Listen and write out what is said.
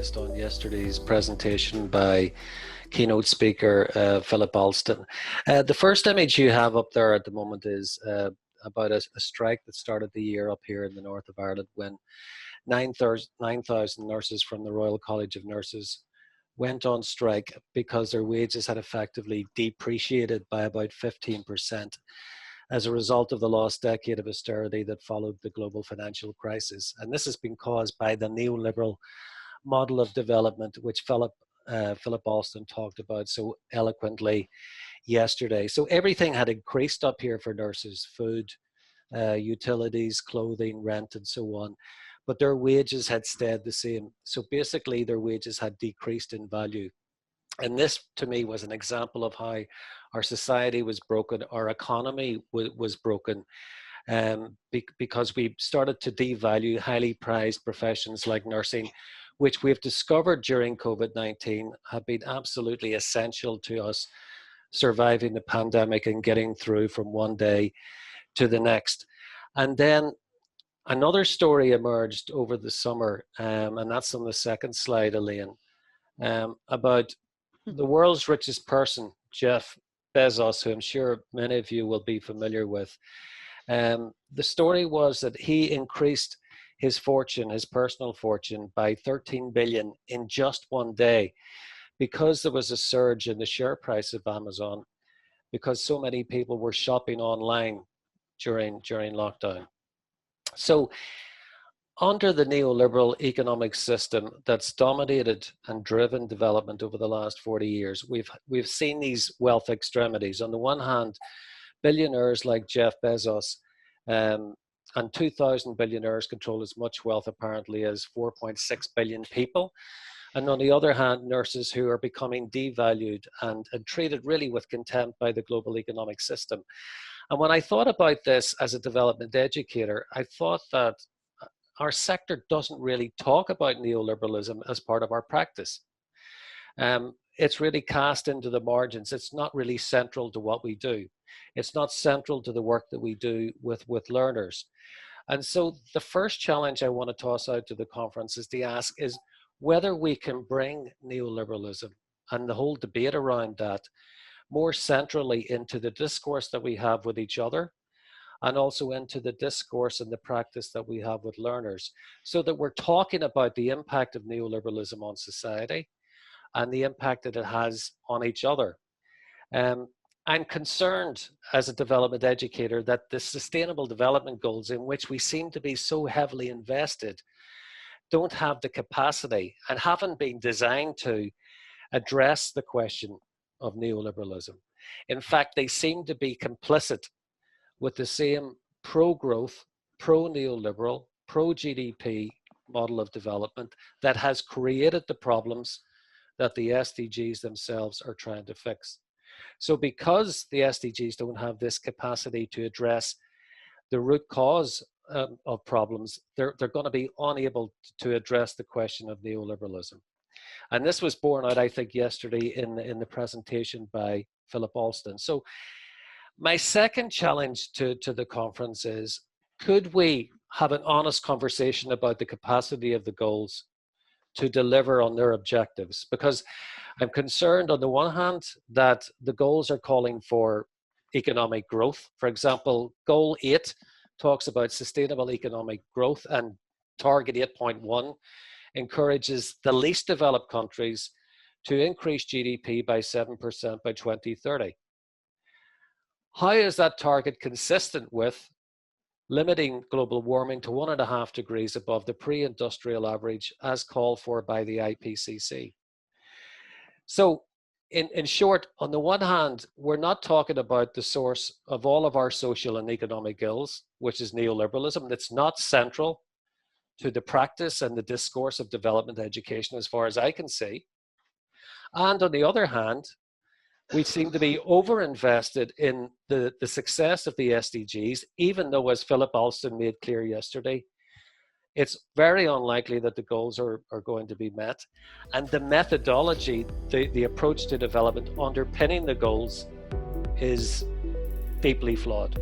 based on yesterday's presentation by keynote speaker Philip Alston. The first image you have up there at the moment is about a strike that started the year up here in the north of Ireland when 9,000 nurses from the Royal College of Nurses went on strike because their wages had effectively depreciated by about 15% as a result of the lost decade of austerity that followed the global financial crisis. And this has been caused by the neoliberal model of development, which Philip Alston talked about so eloquently yesterday. So everything had increased up here for nurses: food, utilities, clothing, rent, and so on. But their wages had stayed the same. So basically their wages had decreased in value. And this, to me, was an example of how our society was broken, our economy was broken, because we started to devalue highly prized professions like nursing, which we've discovered during COVID-19 have been absolutely essential to us surviving the pandemic and getting through from one day to the next. And then another story emerged over the summer, and that's on the second slide, Elaine, about the world's richest person, Jeff Bezos, who I'm sure many of you will be familiar with. The story was that he increased his fortune, his personal fortune, by 13 billion in just one day because there was a surge in the share price of Amazon because so many people were shopping online during lockdown. So under the neoliberal economic system that's dominated and driven development over the last 40 years, we've seen these wealth extremities. On the one hand, billionaires like Jeff Bezos, and 2,000 billionaires control as much wealth apparently as 4.6 billion people. And on the other hand, nurses who are becoming devalued and treated really with contempt by the global economic system. And when I thought about this as a development educator, I thought that our sector doesn't really talk about neoliberalism as part of our practice. It's really cast into the margins. It's not really central to what we do. It's not central to the work that we do with learners. And so the first challenge I want to toss out to the conference is to ask is whether we can bring neoliberalism and the whole debate around that more centrally into the discourse that we have with each other, and also into the discourse and the practice that we have with learners, so that we're talking about the impact of neoliberalism on society and the impact that it has on each other. I'm concerned as a development educator that the Sustainable Development Goals, in which we seem to be so heavily invested, don't have the capacity and haven't been designed to address the question of neoliberalism. In fact, they seem to be complicit with the same pro-growth, pro-neoliberal, pro-GDP model of development that has created the problems that the SDGs themselves are trying to fix. So because the SDGs don't have this capacity to address the root cause of problems, they're going to be unable to address the question of neoliberalism. And this was borne out, I think, yesterday in the presentation by Philip Alston. So my second challenge to the conference is, could we have an honest conversation about the capacity of the goals to deliver on their objectives? Because I'm concerned on the one hand that the goals are calling for economic growth. For example, goal 8 talks about sustainable economic growth, and target 8.1 encourages the least developed countries to increase GDP by 7% by 2030. How is that target consistent with limiting global warming to 1.5 degrees above the pre-industrial average as called for by the IPCC? So in short, on the one hand, we're not talking about the source of all of our social and economic ills, which is neoliberalism. That's not central to the practice and the discourse of development education as far as I can see. And on the other hand, we seem to be over-invested in the success of the SDGs, even though, as Philip Alston made clear yesterday, it's very unlikely that the goals are going to be met. And the methodology, the approach to development underpinning the goals is deeply flawed.